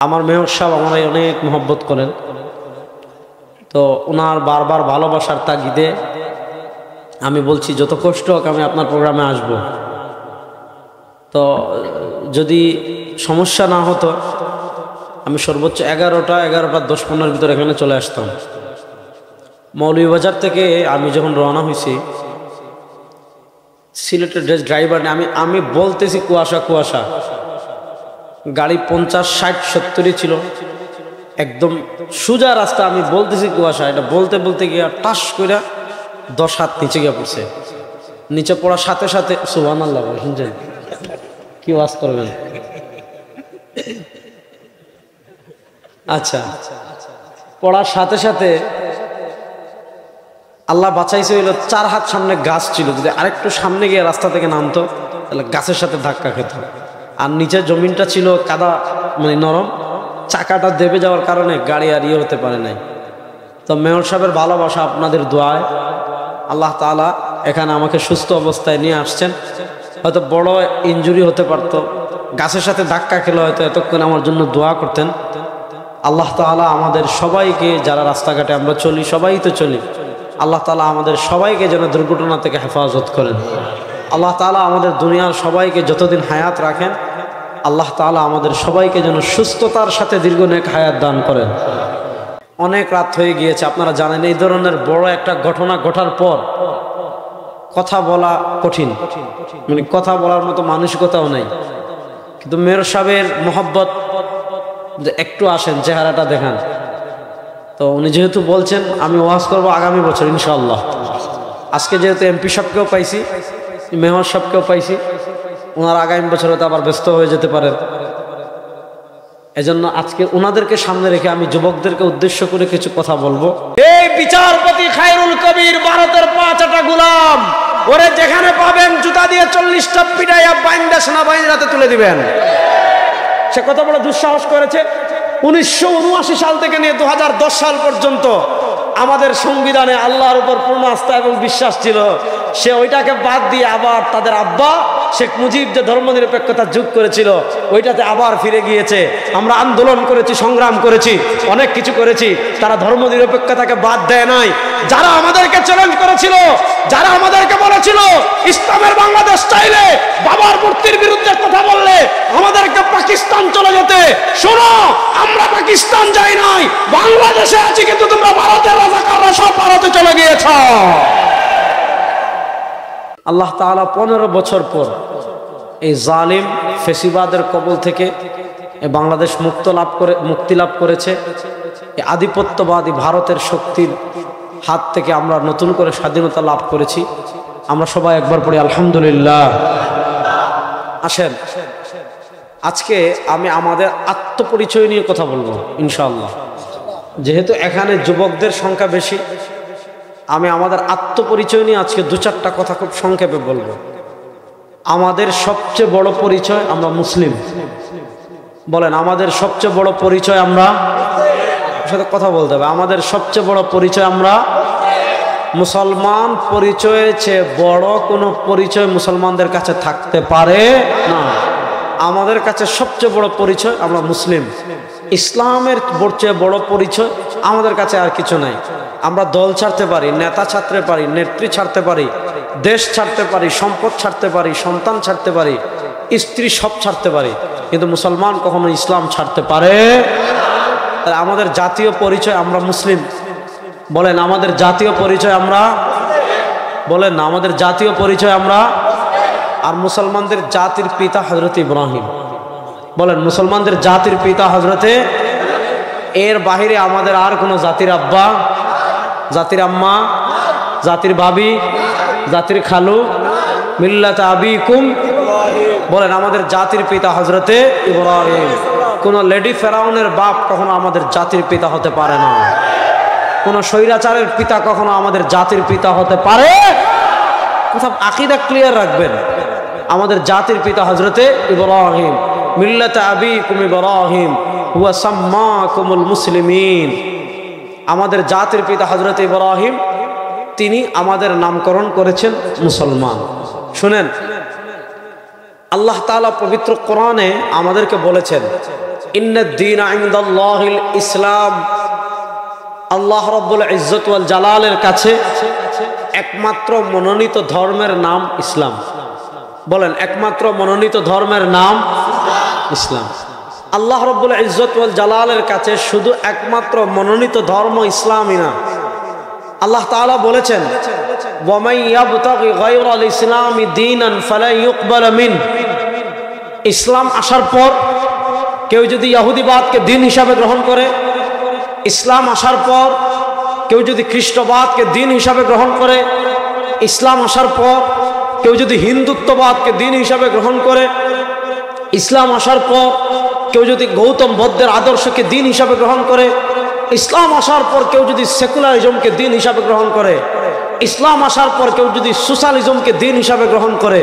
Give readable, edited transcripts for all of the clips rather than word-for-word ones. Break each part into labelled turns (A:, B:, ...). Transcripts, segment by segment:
A: আমার মেয়র সাহেব আমায় অনেক মহব্বত করেন, তো ওনার বারবার ভালোবাসার তাগিদে আমি বলছি যত কষ্ট হোক আমি আপনার প্রোগ্রামে আসব। তো যদি সমস্যা না হতো আমি সর্বোচ্চ 11:10-15 ভিতরে এখানে চলে আসতাম। মৌলভীবাজার থেকে আমি যখন রওনা হয়েছি সিলেটের ড্রাইভার আমি বলতেছি কুয়াশা কুয়াশা, গাড়ি 50-60-70 ছিল, একদম সোজা রাস্তা, আমি বলতেছি কুয়াশা, এটা বলতে বলতে গিয়ে টাস করে 10 হাত নিচে গিয়ে পড়ছে। নিচে পড়ার সাথে সাথে সুবহানাল্লাহ শুনছেন কি ওয়াজ করবেন। আচ্ছা, পড়ার সাথে সাথে আল্লাহ বাঁচাইছে হইল 4 হাত সামনে গাছ ছিল, যদি আরেকটু সামনে গিয়ে রাস্তা থেকে নামতো তাহলে গাছের সাথে ধাক্কা খেত। আর নিচে জমিনটা ছিল কাদা, মানে নরম, চাকাটা দেবে যাওয়ার কারণে গাড়ি আর ইয়ে হতে পারে নাই। তো মেয়র সাহেবের ভালোবাসা, আপনাদের দোয়ায় আল্লাহ তাআলা এখানে আমাকে সুস্থ অবস্থায় নিয়ে আসছেন। হয়তো বড় ইনজুরি হতে পারত, গাছের সাথে ধাক্কা খেলে হয়তো এতক্ষণ আমার জন্য দোয়া করতেন। আল্লাহ তাআলা আমাদের সবাইকে, যারা রাস্তাঘাটে আমরা চলি, সবাই তো চলি, আল্লাহ তাআলা আমাদের সবাইকে যেন দুর্ঘটনা থেকে হেফাজত করেন। আল্লাহ তাআলা আমাদের দুনিয়ার সবাইকে যতদিন হায়াত রাখেন, আল্লাহ তাআলা আমাদের সবাইকে যেন সুস্থতার সাথে দীর্ঘ নেক হায়াত দান করেন। অনেক রাত হয়ে গিয়েছে, আপনারা জানেন এই ধরনের বড় একটা ঘটনা ঘটার পর কথা বলা কঠিন, মানে কথা বলার মতো মানসিকতাও নেই। কিন্তু মেয়র সাহেবের মোহব্বত, যে একটু আসেন চেহারাটা দেখান। তো উনি যেহেতু বলছেন আমি ওয়াজ করবো আগামী বছর ইনশাআল্লাহ, আজকে যেহেতু এমপি সাহেবকেও পাইছি, মেয়র সাহেবকেও পাইছি, ওনার আগামী বছর হয়তো আবার ব্যস্ত হয়ে যেতে পারেন। এজন্য আজকে ওনাদেরকে সামনে রেখে আমি যুবকদেরকে উদ্দেশ্য করে কিছু কথা বলবো। এই বিচারপতি খায়রুল কবির ভারতের 5টা গোলাম, ওরে যেখানে পাবেন জুতা দিয়ে 40টা পিটাইয়া বাইন্দা সেনাবাহিনীতে তুলে দিবেন। সে কত বড় দুঃসাহস করেছে! 1979 সাল থেকে নিয়ে 2010 সাল পর্যন্ত আমাদের সংবিধানে আল্লাহর উপর পূর্ণ আস্থা এবং বিশ্বাস ছিল। সে ওইটাকে বাদ দিয়ে আবার তাদের আব্বা শেখ মুজিব যে ধর্মনিরপেক্ষতা যোগ করেছিল ওইটাতে আবার ফিরে গিয়েছে। আমরা আন্দোলন করেছি, সংগ্রাম করেছি, অনেক কিছু করেছি, তারা ধর্মনিরপেক্ষতাকে বাদ দেয় নাই। যারা আমাদেরকে চ্যালেঞ্জ করেছিল, যারা আমাদেরকে বলেছিল ইসলামের বাংলাদেশ চাইলে বাবার মূর্তির বিরুদ্ধে কথা বললে আমাদেরকে পাকিস্তান চলে যেতে, শোনো আমরা পাকিস্তান যাই নাই, বাংলাদেশে আছি, কিন্তু তোমরা ভারতের রাজাকাররা সব ভারতে চলে গিয়েছ। আল্লাহ তাআলা 15 বছর পর এই জালিম ফেসিবাদের কবল থেকে বাংলাদেশ মুক্তি লাভ করেছে। এই আধিপত্যবাদী ভারতের শক্তির হাত থেকে আমরা নতুন করে স্বাধীনতা লাভ করেছি। আমরা সবাই একবার পড়ি আলহামদুলিল্লাহ। আসেন, আজকে আমি আমাদের আত্মপরিচয় নিয়ে কথা বলবো ইনশাআল্লাহ। যেহেতু এখানে যুবকদের সংখ্যা বেশি, আমি আমাদের আত্মপরিচয় নিয়ে আজকে 2-4টা কথা খুব সংক্ষেপে বলবো। আমাদের সবচেয়ে বড় পরিচয় আমরা মুসলিম। বলেন, আমাদের সবচেয়ে বড় পরিচয় আমরা, সাথে কথা বলতে হবে, আমাদের সবচেয়ে বড় পরিচয় আমরা মুসলমান। পরিচয়ের চেয়ে বড় কোনো পরিচয় মুসলমানদের কাছে থাকতে পারে না। আমাদের কাছে সবচেয়ে বড় পরিচয় আমরা মুসলিম। ইসলামের চেয়ে বড় পরিচয় আমাদের কাছে আর কিছু নাই। আমরা দল ছাড়তে পারি, নেতা ছাড়তে পারি, নেত্রী ছাড়তে পারি, দেশ ছাড়তে পারি, সম্পদ ছাড়তে পারি, সন্তান ছাড়তে পারি, স্ত্রী সব ছাড়তে পারি, কিন্তু মুসলমান কখনো ইসলাম ছাড়তে পারে। আমাদের জাতীয় পরিচয় আমরা মুসলিম। বলেন, আমাদের জাতীয় পরিচয় আমরা, বলেন না, আমাদের জাতীয় পরিচয় আমরা। আর মুসলমানদের জাতির পিতা হযরত ইব্রাহিম। বলেন, মুসলমানদের জাতির পিতা হযরতে, এর বাহিরে আমাদের আর কোনো জাতির আব্বা, জাতির আম্মা, জাতির ভাবি, জাতির খালু, মিল্লাত আবিকুম। বলেন, আমাদের জাতির পিতা হযরতে ইব্রাহিম। কোন লেডি ফেরাউনের বাপ কখনো আমাদের জাতির পিতা হতে পারে না। কোন স্বৈরাচারের পিতা কখনো আমাদের জাতির পিতা হতে পারে। কথা আকীদা ক্লিয়ার রাখবেন। আমাদের জাতির পিতা হযরতে ইব্রাহিম। মিল্লাত আবিকুম ইব্রাহিম হুয়া সাম্মাকুমুল মুসলিমিন। আমাদের জাতির পিতা হযরত ইব্রাহিম, তিনি আমাদের নামকরণ করেছেন মুসলমান। শুনেন, আল্লাহ তাআলা পবিত্র কোরআনে আমাদেরকে বলেছেন ইন্নাদ দীন ইনদাল্লাহিল ইসলাম, আল্লাহ রাব্বুল ইজ্জত ওয়াল জালালের কাছে একমাত্র মনোনীত ধর্মের নাম ইসলাম। বলেন, একমাত্র মনোনীত ধর্মের নাম ইসলাম। আল্লাহ রাব্বুল ইজ্জত ওয়াল জালালের কাছে শুধু একমাত্র মনোনীত ধর্ম ইসলামই না, আল্লাহ তাআলা বলেছেন ওয়া মান ইয়াবতাগি গায়রাল ইসলামি দীনান ফালা ইউকবালা মিন। ইসলাম আসার পর কেউ যদি ইহুদিবাদকে দিন হিসাবে গ্রহণ করে, ইসলাম আসার পর কেউ যদি খ্রিস্টবাদকে দিন হিসাবে গ্রহণ করে, ইসলাম আসার পর কেউ যদি হিন্দুত্ববাদকে দিন হিসাবে গ্রহণ করে, ইসলাম আসার পর কেউ যদি গৌতম বুদ্ধের আদর্শকে দিন হিসাবে গ্রহণ করে, ইসলাম আসার পর কেউ যদি সেকুলারিজমকে দিন হিসাবে গ্রহণ করে, ইসলাম আসার পর কেউ যদি সোশ্যালিজমকে দিন হিসাবে গ্রহণ করে,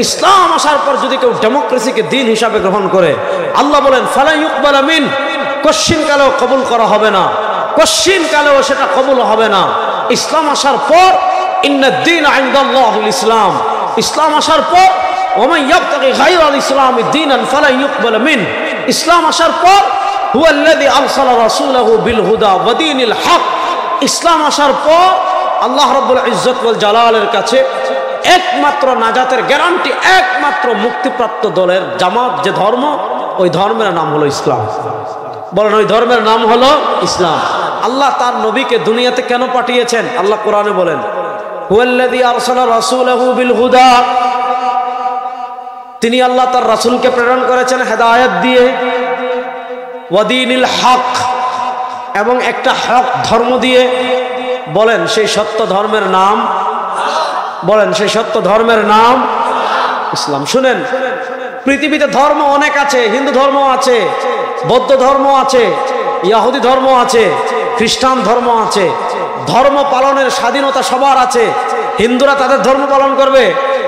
A: ইসলাম আসার পর যদি কেউ ডেমোক্রেসিকে দিন হিসাবে গ্রহণ করে, আল্লাহ বলেন ফালা ইউকবালা মিন, কশ্চিন কালেও কবুল করা হবে না, কশ্চিন কালেও সেটা কবুল হবে না। ইসলাম আসার পর ইন্নাদ দীন ইনদাল্লাহিল ইসলাম, ইসলাম আসার পর ওয়া মান ইয়াবতাগি গায়রাল ইসলামি দীনান ফালা ইউকবালা মিন, ইসলাম আসার পর হুয়াল্লাযী আরসালা রাসূলাহু বিল হুদা ওয়া দীনিল হক। ইসলাম আসার পর আল্লাহ রাব্বুল ইজ্জত ওয়াল জালালের কাছে একমাত্র নাজাতের গ্যারান্টি, একমাত্র মুক্তিপ্রাপ্ত দলের জামাত যে ধর্ম, ওই ধর্মের নাম হলো ইসলাম। বলেন, ওই ধর্মের নাম হলো ইসলাম। আল্লাহ তার নবীকে দুনিয়াতে কেন পাঠিয়েছেন? আল্লাহ কোরআনে বলেন হুয়াল্লাযী আরসালা রাসূলাহু বিল হুদা, তিনি আল্লাহ তার রাসূলকে প্রেরণ করেছেন হেদায়েত দিয়ে, ওয়া দীনিল হক, এবং একটা হক ধর্ম দিয়ে। বলেন, সেই সত্য ধর্মের নাম, বলেন সেই সত্য ধর্মের নাম ইসলাম। শুনেন, পৃথিবীতে ধর্ম অনেক আছে, হিন্দু ধর্ম আছে, বৌদ্ধ ধর্ম আছে, ইহুদি ধর্ম আছে, খ্রিস্টান ধর্ম আছে। ধর্ম পালনের স্বাধীনতা সবার আছে। হিন্দুরা তাদের ধর্ম পালন করবে,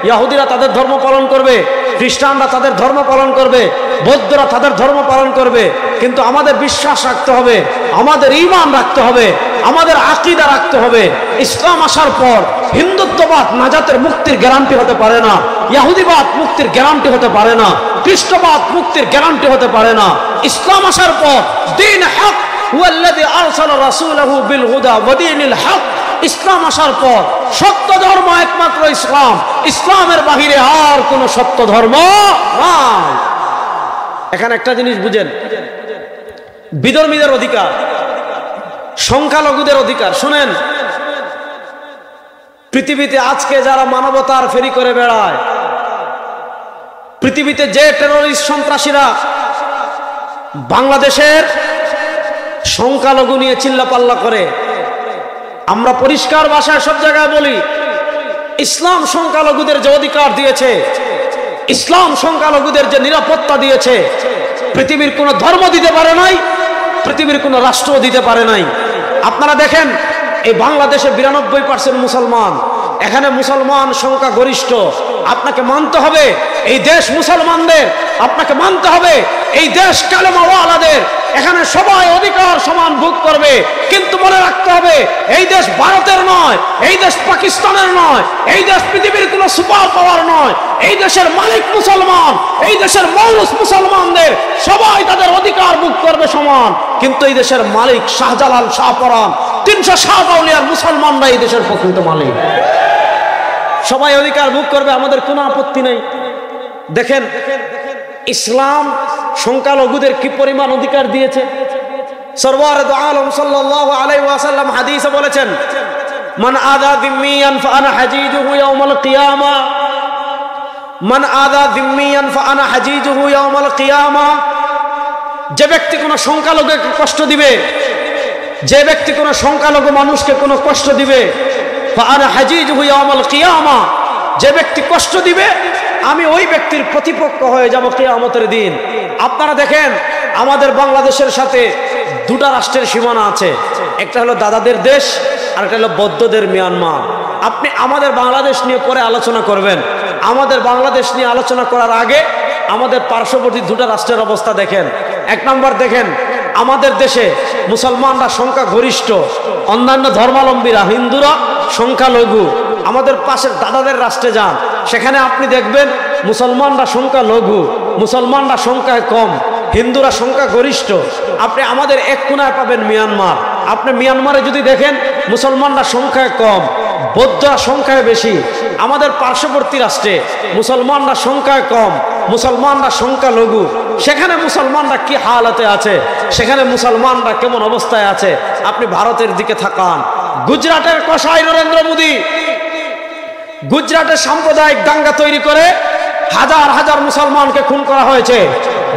A: ইহুদিরা তাদের ধর্ম পালন করবে, খ্রিস্টানরা তাদের ধর্ম পালন করবে, বৌদ্ধরা তাদের ধর্ম পালন করবে। কিন্তু আমাদের বিশ্বাস রাখতে হবে, আমাদের ঈমান রাখতে হবে, আমাদের আকীদা রাখতে হবে। ইসলাম আসার পর হিন্দুত্ববাদ নাজাতের মুক্তির গ্যারান্টি হতে পারে না, ইহুদিবাদ মুক্তির গ্যারান্টি হতে পারে না, খ্রিস্টবাদ মুক্তির গ্যারান্টি হতে পারে না। ইসলাম আসার পর দ্বীন হক হুয়াল্লাযী আরসালা রাসূলাহু বিল হুদা ওয়া দীনিল হক। ইসলাম আসার পর সত্য ধর্ম একমাত্র ইসলাম, ইসলামের বাহিরে আর কোন সত্য ধর্ম নাই। এখানে একটা জিনিস বুঝেন, বিধর্মীদের অধিকার, সংখ্যালঘুদের অধিকার। শুনেন, পৃথিবীতে আজকে যারা মানবতার ফেরি করে বেড়ায়, পৃথিবীতে যে টেররিস্ট সন্ত্রাসীরা বাংলাদেশের সংখ্যালঘু নিয়ে চিল্লাপাল্লা করে, আমরা পরিষ্কার ভাষায় সব জায়গায় বলি, ইসলাম সংখ্যালঘুদের যে অধিকার দিয়েছে, ইসলাম সংখ্যালঘুদের যে নিরাপত্তা দিয়েছে, পৃথিবীর কোন ধর্ম দিতে পারে নাই, পৃথিবীর কোন রাষ্ট্র দিতে পারে নাই। আপনারা দেখেন, এই বাংলাদেশে 92% মুসলমান, এখানে মুসলমান সংখ্যা গরিষ্ঠ। আপনাকে মানতে হবে এই দেশ মুসলমানদের, আপনাকে মানতে হবে এই দেশ কালেমাওয়ালাদের। এখানে সবাই অধিকার সমান ভোগ করবে, কিন্তু মনে রাখতে হবে এই দেশ ভারতের নয়, এই দেশ পাকিস্তানের নয়, এই দেশ পৃথিবীর কোনো সুপার পাওয়ার নয়। এই দেশের মালিক মুসলমান, এই দেশের মৌলুস মুসলমানদের, সবাই তাদের অধিকার ভোগ করবে সমান। কিন্তু এই দেশের মালিক শাহজালাল, শাহপরান, 307 আউলিয়ার মুসলমানরা এই দেশের প্রকৃত মালিক। সবাই অধিকার ভোগ করবে, আমাদের কোনো আপত্তি নেই। দেখেন ইসলাম সংখ্যালঘুদের কি পরিমাণ অধিকার দিয়েছে। সরওয়ারে দু আলম সাল্লাল্লাহু আলাইহি ওয়াসাল্লাম হাদিসে বলেছেন, মান আযা যিম্মিয়ান ফাআনা হাজিজুহু ইয়াউমাল কিয়ামা, মান আযা যিম্মিয়ান ফাআনা হাজিজুহু ইয়াউমাল কিয়ামা। যে ব্যক্তি কোনো সংখ্যালঘুকে কষ্ট দিবে, যে ব্যক্তি কোনো সংখ্যালঘু মানুষকে কোনো কষ্ট দিবে, ফাআনা হাজিজুহু ইয়াউমাল কিয়ামা, যে ব্যক্তি কষ্ট দিবে আমি ওই ব্যক্তির প্রতিপক্ষ হয়ে যাব কিয়ামতের দিন। আপনারা দেখেন, আমাদের বাংলাদেশের সাথে দুটা রাষ্ট্রের সীমানা আছে, একটা হলো দাদাদের দেশ আর একটা হলো বৌদ্ধদের মিয়ানমার। আপনি আমাদের বাংলাদেশ নিয়ে পরে আলোচনা করবেন, আমাদের বাংলাদেশ নিয়ে আলোচনা করার আগে আমাদের পার্শ্ববর্তী দুটা রাষ্ট্রের অবস্থা দেখেন। এক নম্বর দেখেন, আমাদের দেশে মুসলমানরা সংখ্যা গরিষ্ঠ, অন্যান্য ধর্মাবলম্বীরা হিন্দুরা সংখ্যালঘু। আমাদের পাশের দাদাদের রাষ্ট্রে যান, সেখানে আপনি দেখবেন মুসলমানরা সংখ্যালঘু, মুসলমানরা সংখ্যায় কম, হিন্দুরা সংখ্যা গরিষ্ঠ। আপনি আমাদের এক কোনায় পাবেন মিয়ানমার। আপনি মিয়ানমারে যদি দেখেন মুসলমানরা সংখ্যায় কম, বৌদ্ধরা সংখ্যায় বেশি। আমাদের পার্শ্ববর্তী রাষ্ট্রে মুসলমানরা সংখ্যায় কম, মুসলমানরা সংখ্যা লঘু। সেখানে মুসলমানরা কি হালাতে আছে, সেখানে মুসলমানরা কেমন অবস্থায় আছে। আপনি ভারতের দিকে তাকান, গুজরাটের কসাই নরেন্দ্র মোদী গুজরাটের সাম্প্রদায়িক দাঙ্গা তৈরি করে হাজার হাজার মুসলমানকে খুন করা হয়েছে।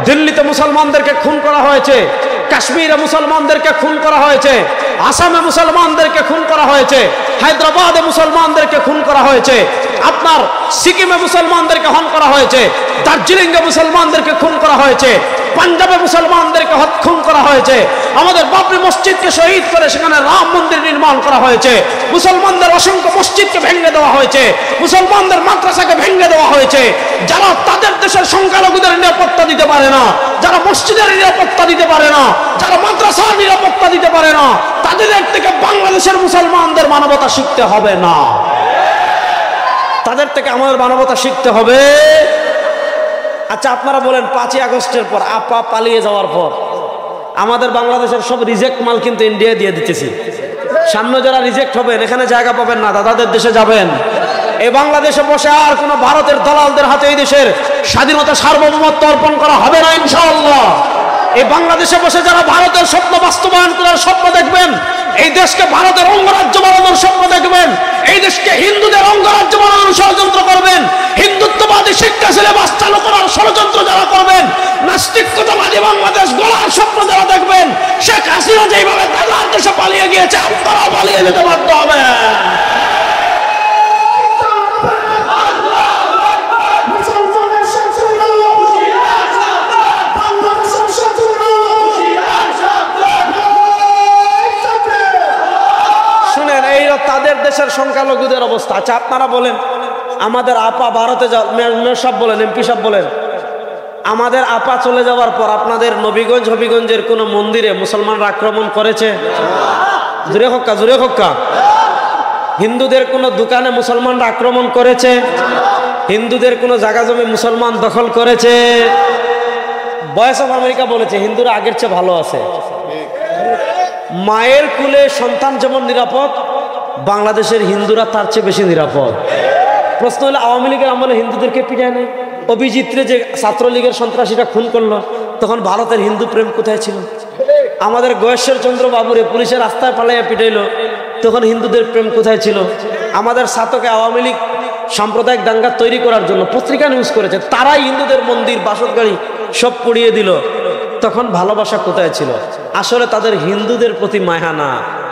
A: দিল্লিতে মুসলমানদেরকে খুন করা হয়েছে, কাশ্মীরে মুসলমানদেরকে খুন করা হয়েছে, আসামে মুসলমানদেরকে খুন করা হয়েছে, হায়দ্রাবাদে মুসলমানদেরকে খুন করা হয়েছে, আপনার সিকিমে মুসলমানদেরকে খুন করা হয়েছে, দার্জিলিংয়ে মুসলমানদেরকে খুন করা হয়েছে, পাঞ্জাবে মুসলমানদেরকে খুন করা হয়েছে। আমাদের বাবরি মসজিদকে শহীদ করে সেখানে রাম মন্দির নির্মাণ করা হয়েছে। মুসলমানদের অসংখ্য মসজিদকে ভেঙে দেওয়া হয়েছে, মুসলমানদের মাদ্রাসাকে ভেঙে দেওয়া হয়েছে। যারা তাদের দেশের সংখ্যালঘুদের নিরাপত্তা দিতে পারে না, যারা মসজিদের নিরাপত্তা দিতে পারে না, যারা মাদ্রাসার নিরাপত্তা দিতে পারে না, তাদের থেকে বাংলাদেশের মুসলমানদের মানবতা শিখতে হবে না, তাদের থেকে আমাদের মানবতা শিখতে হবে। আচ্ছা আপনারা বলেন 5ই আগস্টের পর আপা পালিয়ে যাওয়ার পর আমাদের বাংলাদেশের সব রিজেক্ট মাল কিন্তু ইন্ডিয়া দিয়ে দিতেছি। সামনে যারা রিজেক্ট হবেন এখানে জায়গা পাবেন না, দাদাদের দেশে যাবেন। এই বাংলাদেশে বসে আর কোনো ভারতের দালালদের হাতে এই দেশের স্বাধীনতা সার্বভৌমত্ব অর্পণ করা হবে না ইনশাআল্লাহ। এই বাংলাদেশে বসে যারা ভারতের স্বপ্ন বাস্তবায়ন করার স্বপ্ন দেখবেন, এই দেশকে ভারতের অঙ্গরাজ্য বানানোর স্বপ্ন দেখবেন, এই দেশকে হিন্দুদের অঙ্গরাজ্য বানানোর ষড়যন্ত্র করবেন, হিন্দুত্ববাদী শিক্ষা সিলেবাস চালু করার ষড়যন্ত্র যারা করবেন, নাস্তিকতাবাদী বাংলাদেশ গড়ার স্বপ্ন যারা দেখবেন, শেখ হাসিনা যেভাবে দাদার দেশে পালিয়ে গিয়েছে আপনারাও পালিয়ে যেতে বাধ্য হবে। তাদের দেশের সংখ্যালঘুদের অবস্থা। আচ্ছা আপনারা বলেন, আমাদের আপা ভারতে মেয়র সাহেব বলেন, এমপি সাহেব বলেন, আমাদের আপা চলে যাওয়ার পর আপনাদের নবীগঞ্জ হবিগঞ্জের কোন মন্দিরে মুসলমানরা আক্রমণ করেছে? জোরে হক্কা, জোরে হক্কা। হিন্দুদের কোন দোকানে মুসলমানরা আক্রমণ করেছে? হিন্দুদের কোন জায়গা জমি মুসলমান দখল করেছে? ভয়েস অফ আমেরিকা বলেছে হিন্দুরা আগের চেয়ে ভালো আছে। মায়ের কুলে সন্তান যেমন নিরাপদ, বাংলাদেশের হিন্দুরা তার চেয়ে বেশি নিরাপদ। প্রশ্ন হলো আওয়ামী লীগের আমলে হিন্দুদেরকে পিটায় নেই? অভিজিৎরে যে ছাত্রলীগের সন্ত্রাসীরা খুন করলো, তখন ভারতের হিন্দু প্রেম কোথায় ছিল? আমাদের গয়েশ্বর চন্দ্র বাবুরে পুলিশের রাস্তায় পালাইয়া পিটাইলো, তখন হিন্দুদের প্রেম কোথায় ছিল? আমাদের ছাত্রকে আওয়ামী লীগ সাম্প্রদায়িক দাঙ্গা তৈরি করার জন্য পত্রিকা নিউজ করেছে, তারাই হিন্দুদের মন্দির বাসতগাড়ি সব পুড়িয়ে দিল, তখন ভালোবাসা কোথায় ছিল? আসলে তাদের হিন্দুদের প্রতি মায়া না,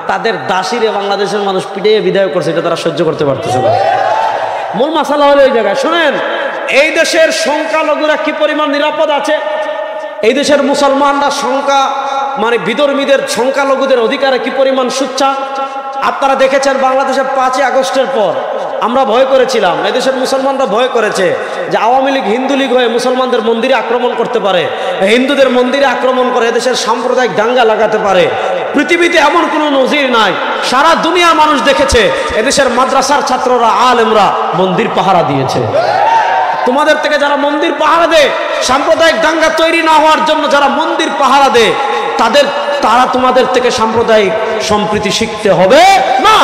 A: তাদের দাসীরে বাংলাদেশের মানুষ পিটিয়ে বিদায় করছে, এটা তারা সহ্য করতে পারতেছে না। মূল মাসালা হলো এই জায়গায়। শোনেন, এই দেশের সংখ্যালঘুরা কি পরিমাণ নিরাপদ আছে, এই দেশের মুসলমানরা সংখ্যা মানে বিধর্মীদের সংখ্যালঘুদের অধিকারে কি পরিমাণ সুচ্ছা আপনারা দেখেছেন। বাংলাদেশে 5ই আগস্টের পর আমরা ভয় করেছিলাম, এদেশের মুসলমানরা ভয় করেছে যে আওয়ামী লীগ হিন্দু লীগ হয়ে মুসলমানদের মন্দিরে আক্রমণ করতে পারে, হিন্দুদের মন্দিরে আক্রমণ করে এদেশের সাম্প্রদায়িক দাঙ্গা লাগাতে পারে। পৃথিবীতে এমন কোনো নজির নাই, সারা দুনিয়ার মানুষ দেখেছে এদেশের মাদ্রাসার ছাত্ররা আলেমরা মন্দির পাহারা দিয়েছে। তোমাদের থেকে যারা মন্দির পাহারা দেয়, সাম্প্রদায়িক দাঙ্গা তৈরি না হওয়ার জন্য যারা মন্দির পাহারা দেয়, তারা তোমাদের থেকে সাম্প্রদায়িক সম্প্রীতি শিখতে হবে না।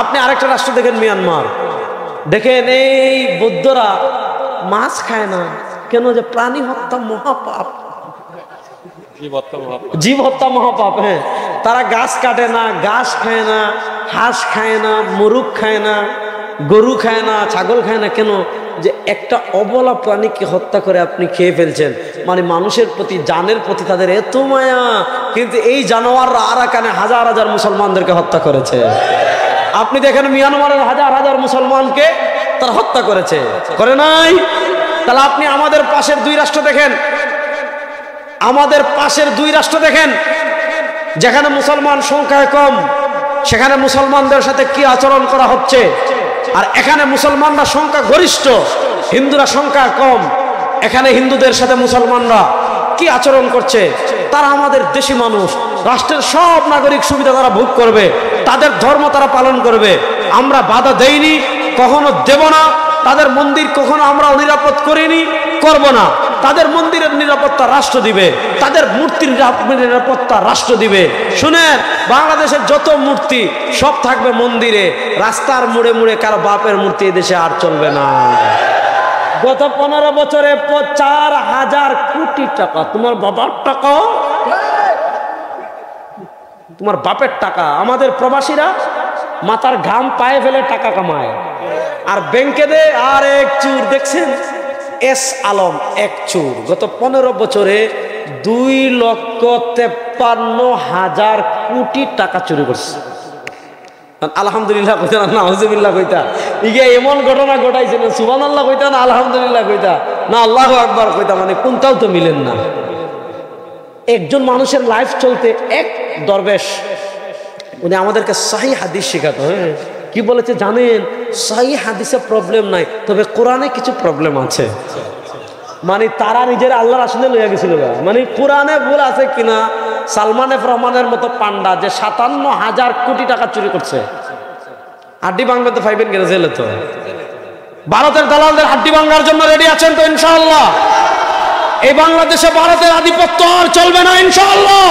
A: আপনি আরেকটা রাষ্ট্র দেখেন, মিয়ানমার দেখেন, এই বৌদ্ধরা মাছ খায় না কেন? যে প্রাণী হত্যা মহাপাপ, জীব হত্যা মহাপাপ। হ্যাঁ, তারা গাছ কাটে না, ঘাস খায় না, হাঁস খায় না, মুরগ খায় না, গরু খায় না, ছাগল খায় না। কেন? যে একটা অবলা প্রাণীকে হত্যা করে আপনি খেয়ে ফেলছেন, মানে মানুষের প্রতি, জানের প্রতি তাদের এত মায়া। কিন্তু এই জানোয়াররা আরাকানে হাজার হাজার মুসলমানদেরকে হত্যা করেছে। আপনি দেখেন মিয়ানমারের হাজার হাজার মুসলমানকে তারা হত্যা করেছে, করে নাই? তাহলে আপনি আমাদের পাশের দুই রাষ্ট্র দেখেন, আমাদের পাশের দুই রাষ্ট্র দেখেন, যেখানে মুসলমান সংখ্যায় কম, সেখানে মুসলমানদের সাথে কি আচরণ করা হচ্ছে। আর এখানে মুসলমানরা সংখ্যা গরিষ্ঠ, হিন্দুরা সংখ্যা কম, এখানে হিন্দুদের সাথে মুসলমানরা কি আচরণ করছে। তারা আমাদের দেশি মানুষ, রাষ্ট্রের সব নাগরিক সুবিধা তারা ভোগ করবে, তাদের ধর্ম তারা পালন করবে। আমরা বাধা দেইনি, কখনো দেব না। তাদের মন্দির কখনো আমরা অনিরাপদ করিনি, করব না। তাদের মন্দিরের নিরাপত্তা রাষ্ট্র দিবে, তাদের মূর্তির নিরাপত্তা রাষ্ট্র দিবে। শুনেন, বাংলাদেশের যত মূর্তি সব থাকবে মন্দিরে, রাস্তার মুড়ে মুড়ে কারো বাপের মূর্তি এদেশে আর চলবে না। গত 15 বছরে 4,000 কোটি টাকা, তোমার বাবার টাকা, তোমার বাপের টাকা। আমাদের প্রবাসীরা মাথার ঘাম পায়ে ফেলে টাকা কামায়, আর ব্যাংকে দে আর এক চুর। দেখছেন এস আলম এক চুর গত 15 বছরে 2,53,000 কোটি টাকা চুরি করছে। আলহামদুলিল্লাহ কইতা না নাউজুবিল্লাহ কইতা? ইগে এমন ঘটনা ঘটাইছেন, সুবহানাল্লাহ কইতা না আলহামদুলিল্লাহ কইতা না আল্লাহু আকবার কইতা? মানে কোনটাও তো মিলেন না। একজন মানুষের লাইফ চলতে এক দরবেশ উনি আমাদেরকে সহিহ হাদিস শেখাতো। হ্যাঁ, কি বলেছে জানেন? সহিহ হাদিসে প্রবলেম নাই, তবে কোরআনে কিছু প্রবলেম আছে। মানে তারা নিজের আল্লাহর আসলে লইয়া গেছিল, মানে কোরআনে ভুল আছে কিনা। সালমান এফ রহমানের মতো পান্ডা যে 57,000 কোটি টাকা চুরি করছে, হাড্ডি ভাঙতে পাইবেন কিনা জেলে? তো ভারতের দালালদের হাড্ডি ভাঙার জন্য রেডি আছেন তো ইনশাআল্লাহ? এই বাংলাদেশে ভারতের আধিপত্য আর চলবে না ইনশাআল্লাহ।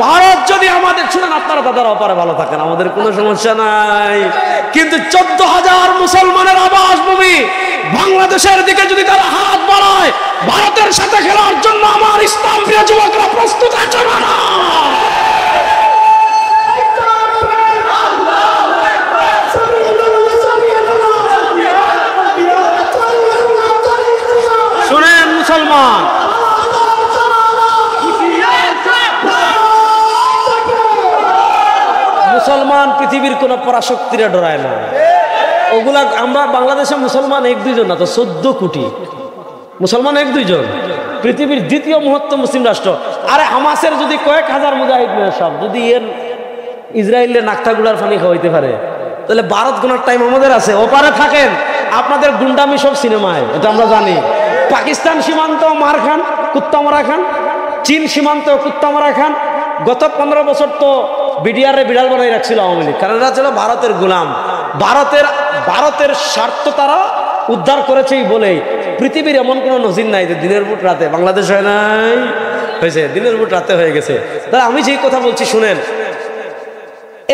A: ভারত যদি আমাদের, শুনেন আপনারা দাদারা অপারে ভালো থাকেন, আমাদের কোনো সমস্যা নাই, কিন্তু 14,000 মুসলমানের আবাসভূমি বাংলাদেশের দিকে যদি তারা হাত বাড়ায়, ভারতের সাথে খেলার জন্য আমার ইসলাম প্রিয় যুবকরা প্রস্তুত আছে না? শুনেন মুসলমান, মুসলমান পৃথিবীর কোন পরাশক্তিরা ডরায় না। ওগুলা আমরা বাংলাদেশে মুসলমান 1-2 জন না, তো 14 কোটি মুসলমান 1-2 জন, পৃথিবীর দ্বিতীয় মহত্তম মুসলিম রাষ্ট্র। আরে হামাসের যদি কয়েক হাজার মুজাহিদ সব যদি এর ইসরায়েলের নাকতাগুলার পানি খাওয়াইতে পারে, তাহলে ভারত গোনার টাইম আমাদের আছে। ওপারে থাকেন, আপনাদের গুন্ডামি সব সিনেমায়, এটা আমরা জানি। পাকিস্তান সীমান্ত মার খান, কুত্তা মারা খান, চীন সীমান্ত কুত্তা মারা খান। গত 15 বছর তো বিডিআরে বিড়াল বানাই রাখছিল আওয়ামী লীগ, কারণ এরা ছিল ভারতের গোলাম। ভারতের স্বার্থ তারা উদ্ধার করেছেই বলেই পৃথিবীর এমন কোনো নজির নাই যে দিনের বুট রাতে বাংলাদেশ হয় নাই, হয়েছে দিনের বুট রাতে হয়ে গেছে। তাহলে আমি যেই কথা বলছি শুনেন,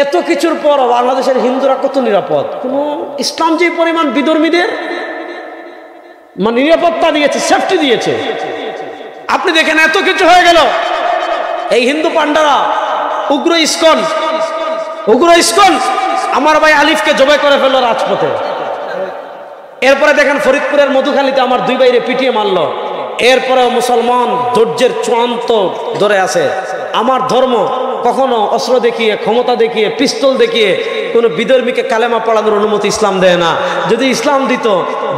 A: এত কিছুর পর বাংলাদেশের হিন্দুরা কত নিরাপদ? কোন ইসলাম যে পরিমাণ বিধর্মীদের মানে নিরাপত্তা দিয়েছে, সেফটি দিয়েছে, আপনি দেখেন এত কিছু হয়ে গেল। এই হিন্দু পান্ডারা উগ্র ইস্কন আমার ভাই আলিফকে জবাই করে ফেললো রাজপথে। এরপরে দেখেন ফরিদপুরের মধুখালীতে আমার 2 ভাইরে পিটিয়ে মারলো। এরপরেও মুসলমান ধৈর্যের চূড়ান্ত ধরে আছে। আমার ধর্ম কখনো অস্ত্র দেখিয়ে, ক্ষমতা দেখিয়ে, পিস্তল দেখিয়ে কোনো বিধর্মীকে কালেমা পড়ানোর অনুমতি ইসলাম দেয় না। যদি ইসলাম দিত,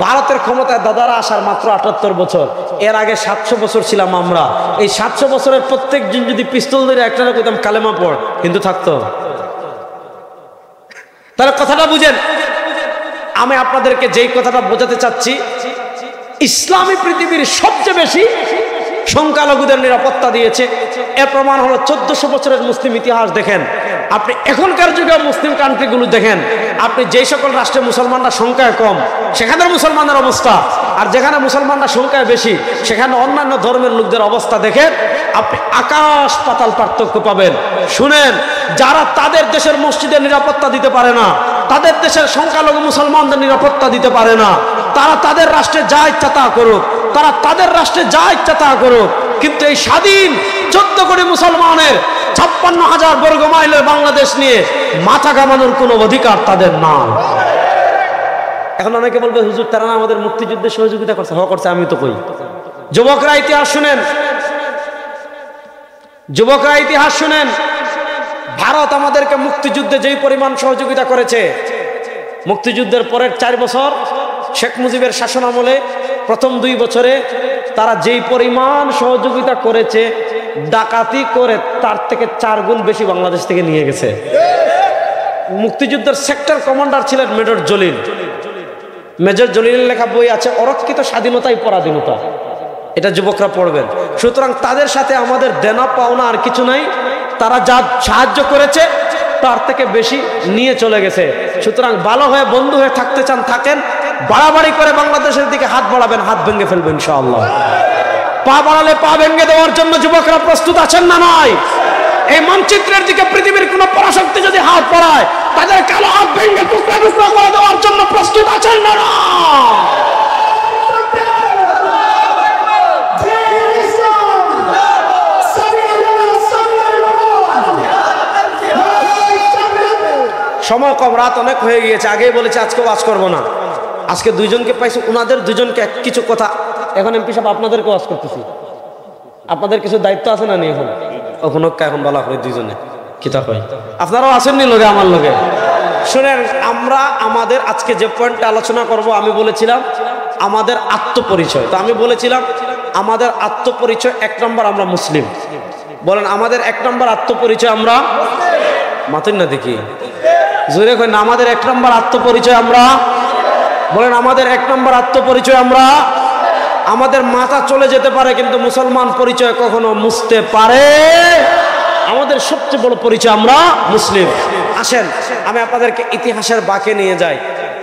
A: ভারতের ক্ষমতায় দাদারা আসার মাত্র 78 বছর, এর আগে 700 বছর ছিলাম আমরা। এই 700 বছরের প্রত্যেক দিন যদি পিস্তল ধরে একটা কইতাম কালেমা পড়, কিন্তু থাকতো। তাহলে কথাটা বুঝেন, আমি আপনাদেরকে যেই কথাটা বোঝাতে চাচ্ছি, ইসলামী পৃথিবীর সবচেয়ে বেশি সংখ্যালঘুদের নিরাপত্তা দিয়েছে। এর প্রমাণ হলো 1400 বছরের মুসলিম ইতিহাস দেখেন। আপনি এখনকার যুগে মুসলিম কান্ট্রিগুলো দেখেন, আপনি যেই সকল রাষ্ট্রে মুসলমানরা সংখ্যায় কম সেখানের মুসলমানের অবস্থা, আর যেখানে মুসলমানরা সংখ্যায় বেশি সেখানে অন্যান্য ধর্মের লোকদের অবস্থা দেখেন, আপনি আকাশ পাতাল পার্থক্য পাবেন। শুনেন, যারা তাদের দেশের মসজিদের নিরাপত্তা দিতে পারে না, তাদের দেশের সংখ্যালঘু মুসলমানদের নিরাপত্তা দিতে পারে না, তারা তাদের রাষ্ট্রে যা ইচ্ছা তা করুক, তারা তাদের রাষ্ট্রে যা ইচ্ছা তা করুক, কিন্তু এই স্বাধীন 14 কোটি মুসলমানের 56,000 বর্গ মাইলের বাংলাদেশ নিয়ে মাথা ঘামানোর কোনো অধিকার তাদের না। এখন অনেকে বলবে, হুজুর তারা না আমাদের মুক্তিযুদ্ধে সহযোগিতা করছে। করছে, আমি তো কই। যুবকরা ইতিহাস শুনেন, ভারত আমাদেরকে মুক্তিযুদ্ধে যেই পরিমাণ সহযোগিতা করেছে, মুক্তিযুদ্ধের পরের 4 বছর শেখ মুজিবের শাসন আমলে প্রথম 2 বছরে তারা যেই পরিমাণ সহযোগিতা করেছে, ডাকাতি করে তার থেকে 4 গুণ বেশি বাংলাদেশ থেকে নিয়ে গেছে। মুক্তিযুদ্ধের সেক্টর কমান্ডার ছিলেন মেজর জলিল। মেজর জলিলের লেখা বই আছে অরক্ষিত স্বাধীনতাই পরাধীনতা, এটা যুবকরা পড়বেন। সুতরাং তাদের সাথে আমাদের দেনা পাওনা আর কিছু নাই, তারা যা সাহায্য করেছে তার থেকে বেশি নিয়ে চলে গেছে। সুতরাং ভালো হয়ে বন্ধু হয়ে থাকতে চান থাকেন, বাড়াবাড়ি করে বাংলাদেশের দিকে হাত বাড়াবেন, হাত ভেঙে ফেলবেন ইনশাআল্লাহ। পা বাড়ালে পা ভেঙে দেওয়ার জন্য যুবকরা প্রস্তুত আছেন না নয়? এই মানচিত্রের দিকে পৃথিবীর কোন পরাশক্তি যদি হাত পড়ায়, তাদের কালো হাত ভেঙে টুকরা টুকরা করে দেওয়ার জন্য প্রস্তুত আছেন না নয়? সময় কম, রাত অনেক হয়ে গিয়েছে, আগেই বলেছে আজকে ওয়াজ করবো না। আজকে দুইজনকে পাইছি, ওনাদের দুইজনকে কিছু কথা, এখন এমপি সাহেব আপনাদেরকে ওয়াজ করতেছি, আপনাদের কিছু দায়িত্ব আছে না? এখন এখন বলা হয় দুইজনে কিতা হয়, আপনারাও আসেননি লোকে আমার লোকে। শুনেন, আমরা আমাদের আজকে যে পয়েন্টটা আলোচনা করব, আমি বলেছিলাম আমাদের আত্মপরিচয়। তো আমি বলেছিলাম আমাদের আত্মপরিচয় 1 নম্বর আমরা মুসলিম। বলেন আমাদের 1 নম্বর আত্মপরিচয় আমরা, মাতেন না দেখি জোরে কই না, আমাদের 1 নম্বর আত্মপরিচয় আমরা, বলেন আমাদের 1 নম্বর আত্মপরিচয় আমরা। আমাদের মাথা চলে যেতে পারে কিন্তু মুসলমান পরিচয় কখনো মুছতে পারে। আমাদের সবচেয়ে বড় পরিচয় আমরা মুসলিম। আসেন আমি আপনাদেরকে ইতিহাসের বাঁকে নিয়ে যাই।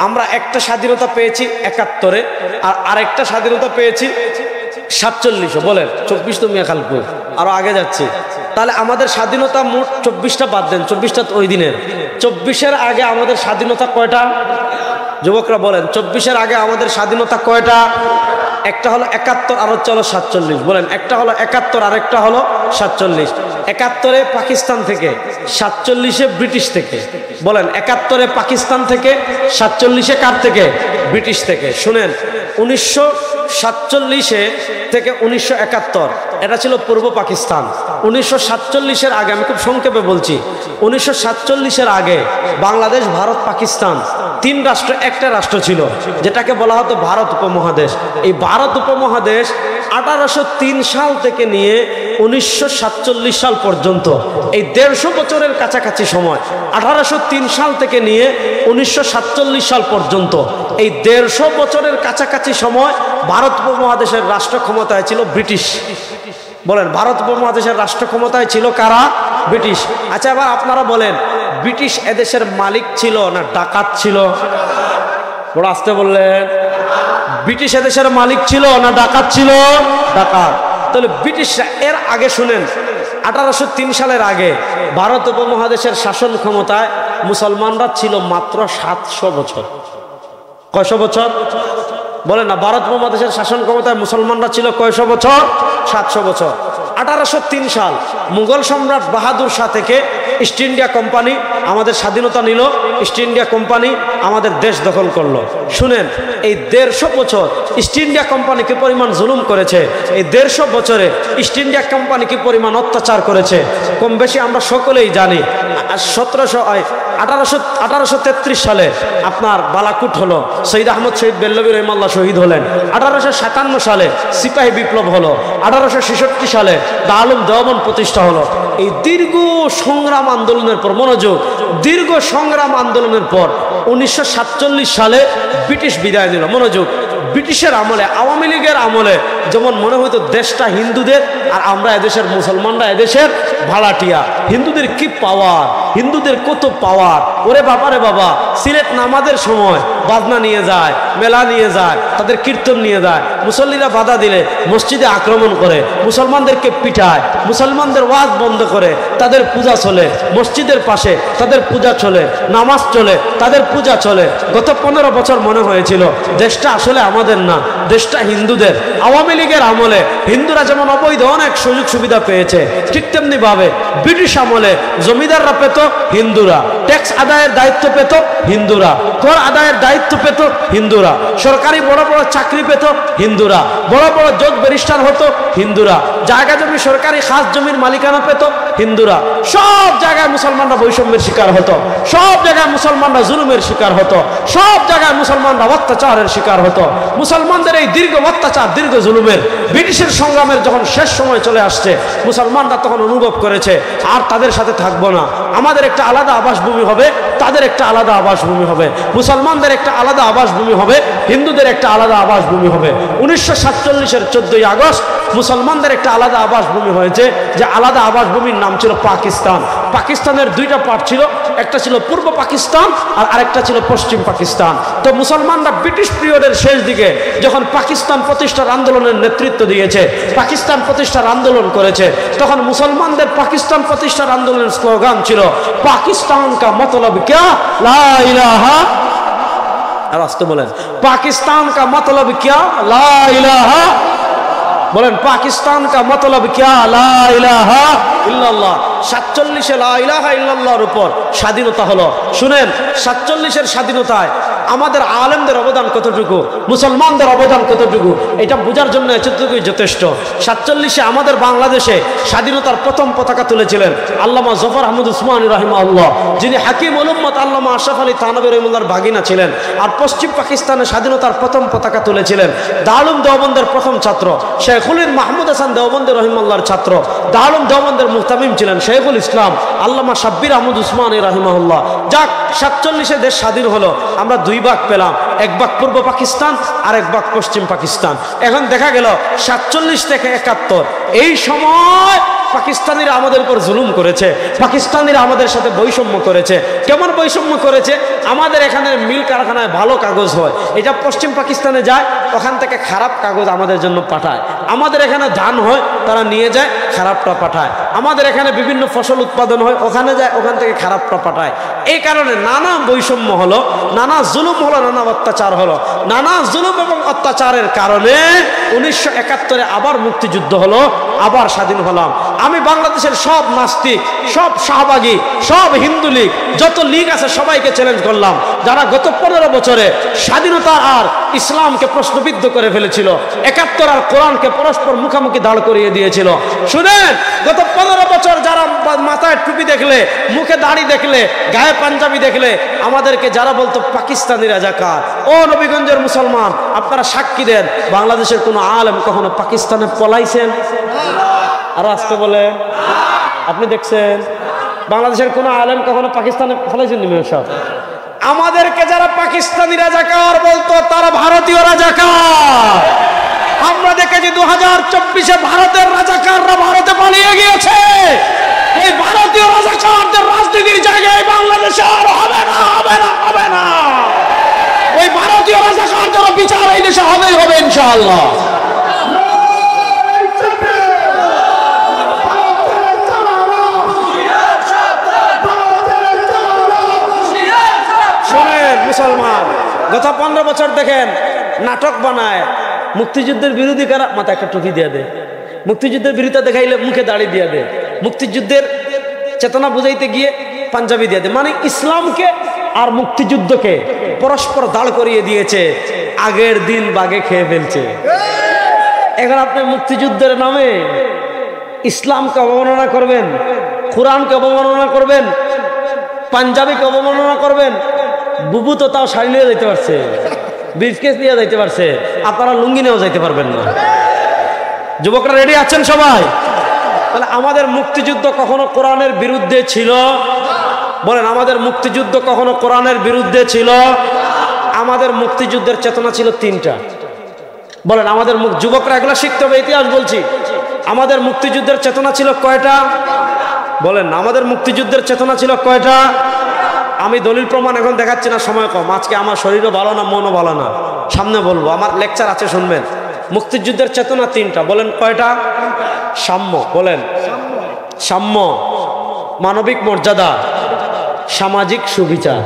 A: আমরা একটা স্বাধীনতা পেয়েছি 71-এ, আর আরেকটা স্বাধীনতা পেয়েছি 47-এ। বলেন 24 তো মিয়া খালপুর, আরো আগে যাচ্ছে। তাহলে আমাদের স্বাধীনতা মোট 24টা বাদ দেন, 24টা তো ওই দিনের। 24-এর আগে আমাদের স্বাধীনতা কয়টা? যুবকরা বলেন 24-এর আগে আমাদের স্বাধীনতা কয়টা? একটা হলো 71 আর হচ্ছে হলো 47। বলেন একটা হলো 71 আর একটা হলো 47। 71-এ পাকিস্তান থেকে, 47-এ ব্রিটিশ থেকে। বলেন 71-এ পাকিস্তান থেকে, 47-এ কার থেকে? ব্রিটিশ থেকে। শুনেন 1947 থেকে 1971 এটা ছিল পূর্ব পাকিস্তান। 1947-এর আগে, আমি খুব সংক্ষেপে বলছি, 1947-এর আগে বাংলাদেশ, ভারত, পাকিস্তান 3 রাষ্ট্র একটা রাষ্ট্র ছিল, যেটাকে বলা হতো ভারত উপমহাদেশ। এই ভারত উপমহাদেশ 1803 সাল থেকে নিয়ে 1947 সাল পর্যন্ত, এই 150 বছরের কাছাকাছি সময়, 1803 সাল থেকে নিয়ে 1947 সাল পর্যন্ত, এই 150 বছরের কাছাকাছি সময় ভারত উপমহাদেশের রাষ্ট্র ক্ষমতায় ছিল ব্রিটিশ। বলেন ভারত উপমহাদেশের রাষ্ট্র ক্ষমতায় ছিল কারা? ব্রিটিশ। আচ্ছা এবার আপনারা বলেন, ব্রিটিশ এদেশের মালিক ছিল না ডাকাত ছিল? বড় আসতে বললেন। ব্রিটিশ এদেশের মালিক ছিল না ডাকাত ছিল? ডাকাত। তাহলে ব্রিটিশরা এর আগে, শুনেন 1803 সালের আগে ভারত উপমহাদেশের শাসন ক্ষমতায় মুসলমানরা ছিল মাত্র 700 বছর। কয়শো বছর? বলেন না, ভারত উপমহাদেশের শাসন ক্ষমতায় মুসলমানরা ছিল কয়শো বছর? 700 বছর। 1803 সাল মুঘল সম্রাট বাহাদুর শাহ থেকে ইস্ট ইন্ডিয়া কোম্পানি আমাদের স্বাধীনতা নিল। ইস্ট ইন্ডিয়া কোম্পানি আমাদের দেশ দখল করলো। শুনেন এই 150 বছর ইস্ট ইন্ডিয়া কোম্পানি কি পরিমাণ জুলুম করেছে, এই 150 বছরে ইস্ট ইন্ডিয়া কোম্পানি কি পরিমাণ অত্যাচার করেছে, কম বেশি আমরা সকলেই জানি। 1833 সালে আপনার বালাকুট হলো, শহীদ আহমদ শহীদ বেল্লবী রহিমাল্লাহ শহীদ হলেন। 1857 সালে সিপাহী বিপ্লব হলো। 1866 সালে দারুল দেওবন্দ প্রতিষ্ঠা হলো। এই দীর্ঘ সংগ্রাম আন্দোলনের পর, মনোযোগ, দীর্ঘ সংগ্রাম আন্দোলনের পর 1947 সালে ব্রিটিশ বিদায় দিল। মনোযোগ, ব্রিটিশের আমলে, আওয়ামী লীগের আমলে যেমন মনে হইতো দেশটা হিন্দুদের, আর আমরা এদেশের মুসলমানরা এদেশের ভাড়াটিয়া। হিন্দুদের কি পাওয়ার, হিন্দুদের কত পাওয়ার! ওরে বাবা রে বাবা, সিলেট নামাজের সময় বাজনা নিয়ে যায়, মেলা নিয়ে যায়, তাদের কীর্তন নিয়ে যায়, মুসল্লিরা বাধা দিলে মসজিদে আক্রমণ করে, মুসলমানদেরকে পিটায়, মুসলমানদের ওয়াজ বন্ধ করে, তাদের পূজা চলে, মসজিদের পাশে তাদের পূজা চলে, নামাজ চলে, তাদের পূজা চলে। গত 15 বছর মনে হয়েছিল দেশটা আসলে আমাদের না, দেশটা হিন্দুদের। আওয়ামী লীগের আমলে হিন্দুরা যেমন অবৈধ অনেক সুযোগ সুবিধা পেয়েছে, ঠিক তেমনি ভাবে ব্রিটিশ আমলে জমিদাররা পেত, হিন্দুরা ট্যাক্স আদায়ের দায়িত্ব পেত, হিন্দুরা কর আদায়ের দায়িত্ব পেত, হিন্দুরা সরকারি বড় বড় চাকরি পেত, হিন্দুরা বড় বড় জজ ব্যারিস্টার হতো, হিন্দুরা জায়গা জমি সরকারি খাস জমির মালিকানা পেত, হিন্দুরা সব জায়গায় মুসলমানরা বৈষম্যের শিকার হতো, সব জায়গায় মুসলমানরা জুলুমের শিকার হতো, সব জায়গায় মুসলমানরা অত্যাচারের শিকার হতো। মুসলমানদের এই দীর্ঘ অত্যাচার, দীর্ঘ জুলুমের, ব্রিটিশের সংগ্রামের যখন শেষ সময় চলে আসছে, মুসলমানরা তখন অনুভব করেছে আর তাদের সাথে থাকবো না, আমাদের একটা আলাদা আবাসভূমি হবে, তাদের একটা আলাদা আবাসভূমি হবে, মুসলমানদের একটা আলাদা আবাসভূমি হবে, হিন্দুদের একটা আলাদা আবাসভূমি হবে। 1947-এর 14ই আগস্ট মুসলমানদের একটা আলাদা আবাসভূমি হয়েছে, যে আলাদা আবাসভূমির নাম ছিল পাকিস্তান। পাকিস্তানের দুইটা পার্ট ছিল, একটা ছিল পূর্ব পাকিস্তান আর আরেকটা ছিল পশ্চিম পাকিস্তান। তো মুসলমানরা ব্রিটিশ পিরিয়ডের শেষ দিকে যখন পাকিস্তান প্রতিষ্ঠার আন্দোলনের নেতৃত্ব দিয়েছে, পাকিস্তান প্রতিষ্ঠার আন্দোলন করেছে, তখন মুসলমানদের পাকিস্তান প্রতিষ্ঠার আন্দোলনের স্লোগান ছিল পাকিস্তান কা মতলব ক্যা লা ইলাহা, আর আসতে বলেন পাকিস্তান কা মতলব ক্যা লা ইলাহা, বলেন পাকিস্তান কা মতলব ক্যা লা ইলাহা ইল্লাল্লাহ। 47-এ লা ইলাহা ইল্লাল্লাহর উপর স্বাধীনতা হলো। শুনেন, 47-এর স্বাধীনতায় আমাদের আলেমদের অবদান কতটুকু, মুসলমানদের অবদান কতটুকু, এটা বোঝার জন্য এতটুকুই যথেষ্ট। 47-এ আমাদের বাংলাদেশে স্বাধীনতার প্রথম পতাকা তুলেছিলেন আল্লামা জফর আহমদ উসমানী রাহিমাহুল্লাহ, যিনি হাকিম উল উম্মত আল্লামা আশরাফ আলী থানভী রহিমাহুল্লাহর ভাগিনা ছিলেন। আর পশ্চিম পাকিস্তানে স্বাধীনতার প্রথম পতাকা তুলেছিলেন দারুল দেওবন্দের প্রথম ছাত্র শেখুল মাহমুদ হাসান দেওবন্দি রহিমাহুল্লাহর ছাত্র, দারুল দেওবন্দের মুহতামিম ছিলেন শেখুল ইসলাম আল্লামা শাব্বির আহমদ উসমানী রাহিমাহুল্লাহ। যাক, 47-এ দেশ স্বাধীন হলো, আমরা দুই ভাগ পেলাম, এক ভাগ পূর্ব পাকিস্তান আর এক ভাগ পশ্চিম পাকিস্তান। এখন দেখা গেল 47 থেকে 71 এই সময় পাকিস্তানিরা আমাদের উপর জুলুম করেছে, পাকিস্তানিরা আমাদের সাথে বৈষম্য করেছে। কেমন বৈষম্য করেছে? আমাদের এখানে মিল কারখানায় ভালো কাগজ হয়, এটা পশ্চিম পাকিস্তানে যায়, ওখান থেকে খারাপ কাগজ আমাদের জন্য পাঠায়। আমাদের এখানে ধান হয়, তারা নিয়ে যায়, খারাপটা পাঠায়। আমাদের এখানে বিভিন্ন ফসল উৎপাদন হয়, ওখানে যায়, ওখান থেকে খারাপটা পাঠায়। এই কারণে নানা বৈষম্য হলো, নানা জুলুম হলো, নানা অত্যাচার হলো। নানা জুলুম এবং অত্যাচারের কারণে 1971-এ আবার মুক্তিযুদ্ধ হলো, আবার স্বাধীন হলাম। আমি বাংলাদেশের সব নাস্তিক, সব শাহবাগী, সব হিন্দু লীগ, যত লীগ আছে সবাইকে চ্যালেঞ্জ করলাম, যারা গত 15 বছরে স্বাধীনতা আর ইসলামকে প্রশ্নবিদ্ধ করে ফেলেছিল, 71 আর কোরআনকে পরস্পর মুখোমুখি দাঁড় করিয়ে দিয়েছিল। শুনেন, গত 15 বছর যারা মাথায় টুপি দেখলে, মুখে দাড়ি দেখলে, গায়ে পাঞ্জাবি দেখলে আমাদেরকে যারা বলতো পাকিস্তানি রাজাকার, ও নবীগঞ্জের মুসলমান, আপনারা সাক্ষী দেন, বাংলাদেশের কোনো আলেম কখনো পাকিস্তানে পলাইছেন? আর আসতে বলে আপনি দেখছেন বাংলাদেশের কোন আলেম কখনো পাকিস্তানে ফলাইছেন? সব আমাদেরকে যারা পাকিস্তানি রাজাকার বলতো তারা ভারতীয় রাজাকার। আমরা দেখেছি 2024-এ ভারতের রাজাকাররা ভারতে পালিয়ে গিয়েছে। এই ভারতীয় রাজাকারদের রাজনীতির জায়গায় বাংলাদেশে আর হবে না, হবে না, হবে না। ওই ভারতীয় রাজাকারদের বিচার এই দেশে হবেই হবে ইনশাআল্লাহ। মুসলমান গত 15 বছর দেখেন নাটক বানায়, মুক্তিযুদ্ধের বিরোধী কারা, মাথায় একটা টুপি দিয়ে দেয়, মুক্তিযুদ্ধের বিরোধিতা দেখাইলে মুখে দাড়ি দিয়ে দেয়, মুক্তিযুদ্ধের চেতনা বুঝাইতে গিয়ে পাঞ্জাবি দিয়ে দেয়। মানে ইসলামকে আর মুক্তিযুদ্ধকে পরস্পর দাঁড় করিয়ে দিয়েছে, আগের দিন বাগে খেয়ে ফেলছে। এখন আপনি মুক্তিযুদ্ধের নামে ইসলামকে অবমাননা করবেন, কোরআনকে অবমাননা করবেন, পাঞ্জাবিকে অবমাননা করবেন। বুবু তো তাও শাড়ি নিয়ে যাইতে পারছে, ব্রিফকেস নিয়ে যাইতে পারছে, আপনারা লুঙ্গি নিয়েও যাইতে পারবেন না। যুবকরা রেডি আছেন সবাই? তাহলে আমাদের মুক্তিযুদ্ধ কখনো কোরআনের বিরুদ্ধে ছিল? বলেন, আমাদের মুক্তিযুদ্ধ কখনো কোরআনের বিরুদ্ধে ছিল? আমাদের মুক্তিযুদ্ধের চেতনা ছিল 3টা। বলেন, আমাদের যুবকরা এগুলো শিখতে হবে, ইতিহাস বলছি। আমাদের মুক্তিযুদ্ধের চেতনা ছিল কয়টা? বলেন, আমাদের মুক্তিযুদ্ধের চেতনা ছিল কয়টা? আমি দলিল প্রমাণ এখন দেখাচ্ছি না, সময় কম, আজকে আমার শরীরও ভালো না, মনও ভালো না, সামনে বলবো, আমার লেকচার আছে শুনবেন। মুক্তিযুদ্ধের চেতনা 3টা। বলেন কয়টা? সাম্য, বলেন সাম্য, মানবিক মর্যাদা, সামাজিক সুবিচার।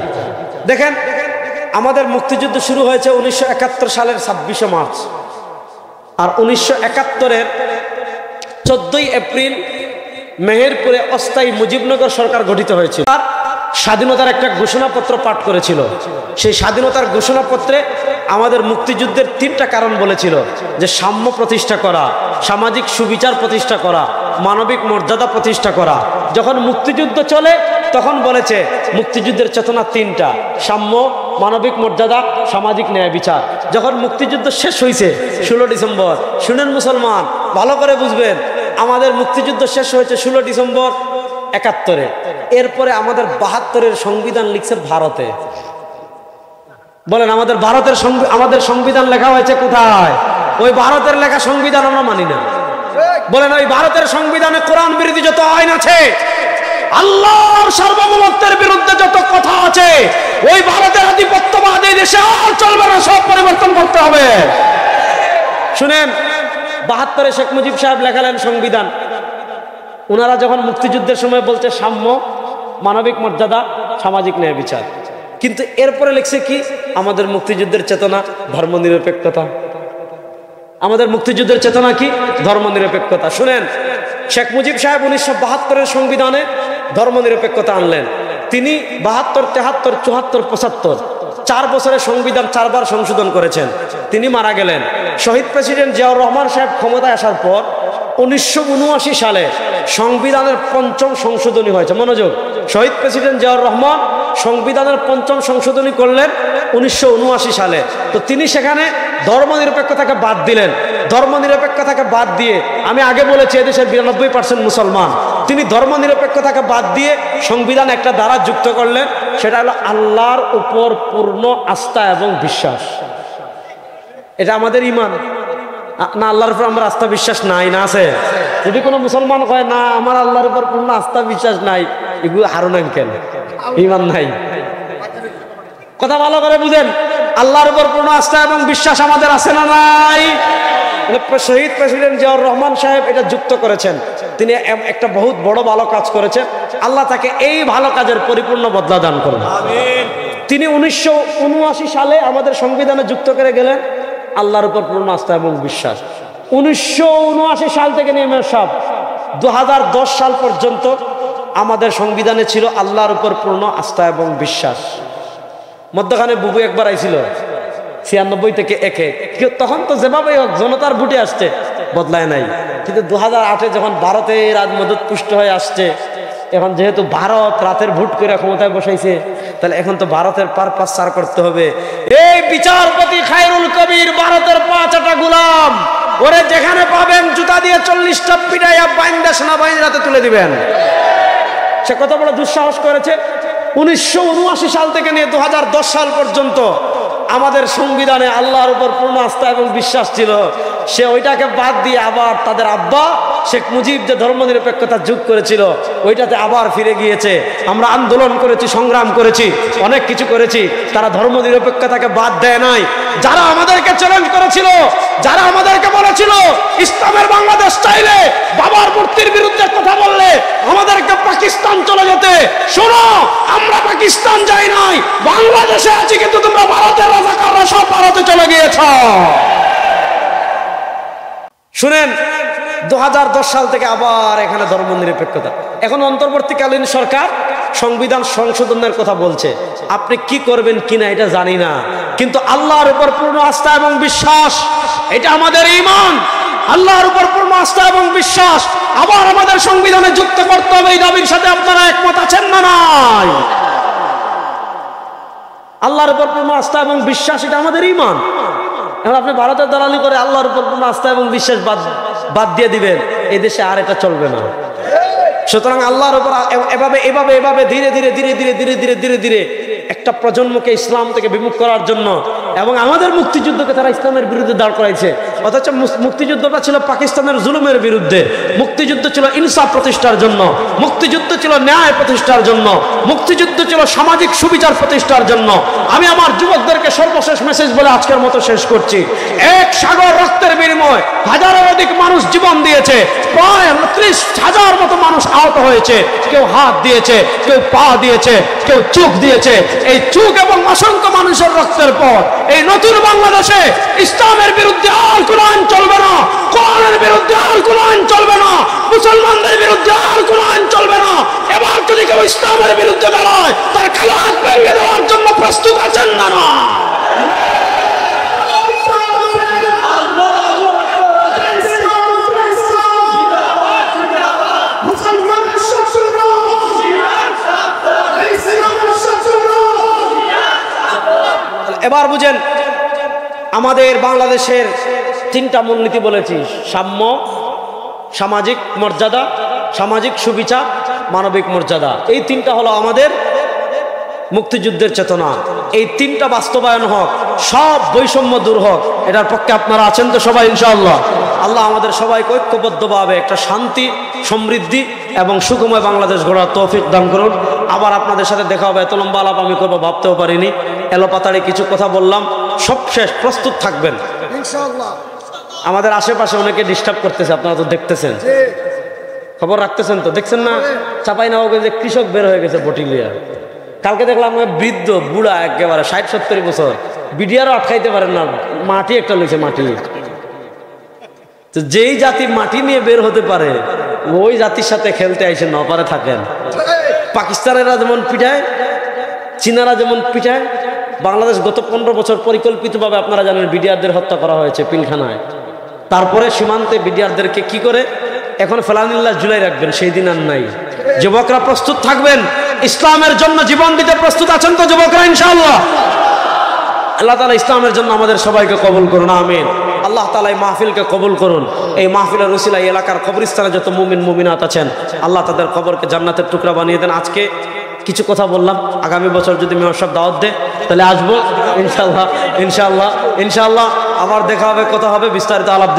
A: দেখেন, আমাদের মুক্তিযুদ্ধ শুরু হয়েছে 1971 সালের 26শে মার্চ, আর 1971-এর 14ই এপ্রিল মেহেরপুরে অস্থায়ী মুজিবনগর সরকার গঠিত হয়েছিল। স্বাধীনতার একটা ঘোষণাপত্র পাঠ করেছিল। সেই স্বাধীনতার ঘোষণাপত্রে আমাদের মুক্তিযুদ্ধের 3টা কারণ বলেছিল, যে সাম্য প্রতিষ্ঠা করা, সামাজিক সুবিচার প্রতিষ্ঠা করা, মানবিক মর্যাদা প্রতিষ্ঠা করা। যখন মুক্তিযুদ্ধ চলে তখন বলেছে মুক্তিযুদ্ধের চেতনা 3টা, সাম্য, মানবিক মর্যাদা, সামাজিক ন্যায় বিচার। যখন মুক্তিযুদ্ধ শেষ হয়েছে 16 ডিসেম্বর, শুনেন মুসলমান, ভালো করে বুঝবেন, আমাদের মুক্তিযুদ্ধ শেষ হয়েছে 16 ডিসেম্বর 71-এ। এরপরে আমাদের 72-এর সংবিধান লিখছে ভারতে। বলেন, আমাদের ভারতের আমাদের সংবিধান লেখা হয়েছে কোথায়? ওই ভারতের লেখা সংবিধান আমরা মানি না। বলেন ওই ভারতের সংবিধানে কোরআন বিরোধী যত আইন আছে, আল্লাহর সার্বভৌমত্বের বিরুদ্ধে যত কথা আছে, ওই ভারতের আধিপত্যবাদ এই দেশে আর চলবে না, সব পরিবর্তন করতে হবে। শুনেন, ৭২-এ শেখ মুজিব সাহেব লেখালেন সংবিধান। ওনারা যখন মুক্তিযুদ্ধের সময় বলছে সাম্য, মানবিক মর্যাদা, সামাজিক ন্যায় বিচার, কিন্তু এরপরে লিখছে কি? আমাদের মুক্তিযুদ্ধের চেতনা ধর্মনিরপেক্ষতা। আমাদের মুক্তিযুদ্ধের চেতনা কি? ধর্মনিরপেক্ষতা। শুনেন, শেখ মুজিব সাহেব ১৯৭২-এর সংবিধানে ধর্মনিরপেক্ষতা আনলেন। তিনি ৭২, ৭৩, ৭৪, ৭৫ 4 বছরের সংবিধান 4 বার সংশোধন করেছেন। তিনি মারা গেলেন। শহীদ প্রেসিডেন্ট জিয়াউর রহমান সাহেব ক্ষমতায় আসার পর ১৯৭৯ সালে সংবিধানের ৫ম সংশোধনী হয়েছে। মনোযোগ, শহীদ প্রেসিডেন্ট জিয়াউর রহমান সংবিধানের ৫ম সংশোধনী করলেন ১৯৭৯ সালে। তো তিনি সেখানে ধর্মনিরপেক্ষতাকে বাদ দিলেন। ধর্মনিরপেক্ষতাকে বাদ দিয়ে, আমি আগে বলেছি এদেশের ৯২% মুসলমান, তিনি ধর্মনিরপেক্ষতাকে বাদ দিয়ে সংবিধান একটা ধারা যুক্ত করলেন, সেটা হলো আল্লাহর উপর পূর্ণ আস্থা এবং বিশ্বাস। এটা আমাদের ঈমান না? আল্লাহর উপর আমার আস্থা বিশ্বাস নাই না আছে? যদি কোনো মুসলমান কয় না আমার আল্লাহর উপর পূর্ণ আস্থা বিশ্বাস নাই, এগুলো হারুন কেন? ঈমান নাই। কথা ভালো করে বুঝেন, আল্লাহর উপর পূর্ণ আস্থা এবং বিশ্বাস আমাদের আছে না নাই? শহীদ প্রেসিডেন্ট জিয়াউর রহমান সাহেব এটা যুক্ত করেছেন। তিনি একটা বহুত বড় ভালো কাজ করেছেন। আল্লাহ তাকে এই ভালো কাজের পরিপূর্ণ বদলা দান করুন। তিনি ১৯৭৯ সালে আমাদের সংবিধানে যুক্ত করে গেলেন আল্লাহর উপর পূর্ণ আস্থা এবং বিশ্বাস। ১৯৭৯ সাল থেকে নিয়ে ২০১০ সাল পর্যন্ত আমাদের সংবিধানে ছিল আল্লাহর উপর পূর্ণ আস্থা এবং বিশ্বাস। মধ্যখানে বুবু একবার আইছিল ৯৬ থেকে ১ তখন তো যেভাবে হোক জনতার ভোটে আসছে, বদলায় নাই। কিন্তু ২০০৮-এ যখন ভারতে রাজমদত পুষ্ট হয়ে আসছে, এখন যেহেতু ভারত রাতের ভোট করে ক্ষমতায় বসাইছে, তাহলে এখন তো ভারতের পারপাস সার করতে হবে। এই বিচারপতি খায়রুল কবির ভারতের ৫টা গোলাম, ওরে যেখানে পাবেন জুতা দিয়ে ৪০টা পিটাইয়া বাইন্দা সেনাবাহিনীর হাতে তুলে দিবেন। সে কত বড় দুঃসাহস করেছে! ১৯৭৯ সাল থেকে নিয়ে ২০১০ সাল পর্যন্ত আমাদের সংবিধানে আল্লাহর উপর পূর্ণ আস্থা এবং বিশ্বাস ছিল। সে ওইটাকে বাদ দিয়ে আবার তাদের আব্বা শেখ মুজিব যে ধর্মনিরপেক্ষতা যোগ করেছিল, ওইটাতে আবার ফিরে গিয়েছে। আমরা আন্দোলন করেছি, সংগ্রাম করেছি, অনেক কিছু করেছি, তারা ধর্মনিরপেক্ষতাকে বাদ দেয় নাই। যারা আমাদেরকে চ্যালেঞ্জ করেছিল, যারা আমাদেরকে বলেছিল ইসলামের বাংলাদেশ চাইলে বাবার মূর্তির বিরুদ্ধে কথা বললে আমাদেরকে পাকিস্তান চলে যেতে, শোনো আমরা পাকিস্তান যাই নাই, বাংলাদেশে আছি, কিন্তু তোমরা ভারতের রাজাকাররা সব ভারতে চলে গিয়েছ। শুনেন, ২০১০ সাল থেকে আবার এখানে ধর্মনিরপেক্ষতা। এখন অন্তর্বর্তীকালীন সরকার সংবিধান সংশোধনের কথা বলছে। আপনি কি করবেন কিনা এটা জানি না, কিন্তু আল্লাহর উপর পূর্ণ আস্থা এবং বিশ্বাস, এটা আমাদের ঈমান। আল্লাহর উপর পূর্ণ আস্থা এবং বিশ্বাস আবার আমাদের সংবিধানে যুক্ত করতে হবে। এই দাবির সাথে আপনারা একমত আছেন না নাই? আল্লাহর উপর পূর্ণ আস্থা এবং বিশ্বাস, এটা আমাদের ঈমান। এখন আপনি ভারতের দালালি করে আল্লাহর উপর পূর্ণ আস্থা এবং বিশ্বাস বাদ দিয়ে দিবেন, এই দেশে আর এটা চলবে না। সুতরাং আল্লাহর উপর এভাবে এভাবে এভাবে ধীরে ধীরে ধীরে ধীরে ধীরে ধীরে ধীরে ধীরে একটা প্রজন্মকে ইসলাম থেকে বিমুখ করার জন্য, এবং আমাদের মুক্তিযুদ্ধকে তারা ইসলামের বিরুদ্ধে দাঁড় করাইছে। অথচ মুক্তিযুদ্ধটা ছিল পাকিস্তানের জুলুমের বিরুদ্ধে, মুক্তিযুদ্ধ ছিল ইনসাফ প্রতিষ্ঠার জন্য, মুক্তিযুদ্ধ ছিল ন্যায় প্রতিষ্ঠার জন্য, মুক্তিযুদ্ধ ছিল সামাজিক সুবিচার প্রতিষ্ঠার জন্য। আমি আমার যুবকদেরকে সর্বশেষ মেসেজ বলে আজকের মতো শেষ করছি। এক সাগর রক্তের বিনিময়ে হাজারের অধিক মানুষ জীবন দিয়েছে, প্রায় ৩০,০০০ মতো মানুষ আহত হয়েছে। কেউ হাত দিয়েছে, কেউ পা দিয়েছে, কেউ চোখ দিয়েছে। এই চোখ এবং অসংখ্য মানুষের রক্তের পর এই নতুন বাংলাদেশে ইসলামের বিরুদ্ধে আর কোন আইন চলবে না, কোরআনের বিরুদ্ধে আর কোন আইন চলবে না, মুসলমানদের বিরুদ্ধে আর কোন আইন চলবে না। এবার যদি কেউ ইসলামের বিরুদ্ধে বেরোয়, তার কালো হাত ভেঙে দেওয়ার জন্য প্রস্তুত আছেন না? না। এবার বুঝেন, আমাদের বাংলাদেশের 3টা মূলনীতি বলেছি: সাম্য, সামাজিক মর্যাদা, সামাজিক সুবিচার, মানবিক মর্যাদা। এই 3টা হলো আমাদের মুক্তিযুদ্ধের চেতনা। এই 3টা বাস্তবায়ন হোক, সব বৈষম্য দূর হোক, এটার পক্ষে আপনারা আছেন তো সবাই ইনশাআল্লাহ? আল্লাহ আমাদের সবাইকে ঐক্যবদ্ধভাবে একটা শান্তি, সমৃদ্ধি এবং সুখময় বাংলাদেশ গড়ার তৌফিক দান করুন। আবার আপনাদের সাথে দেখা হবে। এত লম্বা আলাপ আমি করবো ভাবতেও পারিনি। এলোপাতাড়ি কিছু কথা বললাম, সব শেষ। প্রস্তুত থাকবেন ইনশাআল্লাহ। আমাদের আশেপাশে অনেকে ডিস্টার্ব করতেছে, আপনারা তো দেখতেছেন, খবর রাখতেছেন তো, দেখছেন না? চাঁপাইনবাবগঞ্জে কৃষক বের হয়ে গেছে বটিলিয়া। কালকে দেখলাম বৃদ্ধ বুড়া একেবারে 60-70 বছর, বিডিআরও আটকাইতে পারেন না, মাটি একটা লইছে মাটি। তো যেই জাতি মাটি নিয়ে বের হতে পারে ওই জাতির সাথে খেলতে আইসে নপারে থাকেন। পাকিস্তানেরা যেমন পিঠায়, চীনারা যেমন পিঠায়, বাংলাদেশ গত 15 বছর পরিকল্পিতভাবে আপনারা জানেন বিডিআরদের হত্যা করা হয়েছে পিলখানায়। তারপরে সীমান্তে বিডিআরদেরকে কি করে এখন ফেলানিল্লাহ জুলাই রাখবেন, সেই দিন আর নাই। যুবকরা প্রস্তুত থাকবেন, ইসলামের জন্য জীবন দিতে প্রস্তুত আছেন তো যুবকরা? ইনশাআল্লাহ। আল্লাহ তাআলা ইসলামের জন্য আমাদের সবাইকে কবুল করুন, আমিন। আল্লাহ তাআলা এই মাহফিলকে কবুল করুন। এই মাহফিলের উসিলায় এলাকার কবরস্থানে যত মুমিন মুমিনাত আছেন আল্লাহ তাদের কবরকে জান্নাতের টুকরা বানিয়ে দেন। আজকে কিছু কথা বললাম, আগামী বছর যদি মেয়র সাহেব দাওয়াত দেয় তাহলে আসবো ইনশাআল্লাহ। ইনশাআল্লাহ ইনশাআল্লাহ আবার দেখা হবে, কথা হবে, বিস্তারিত আলাপ।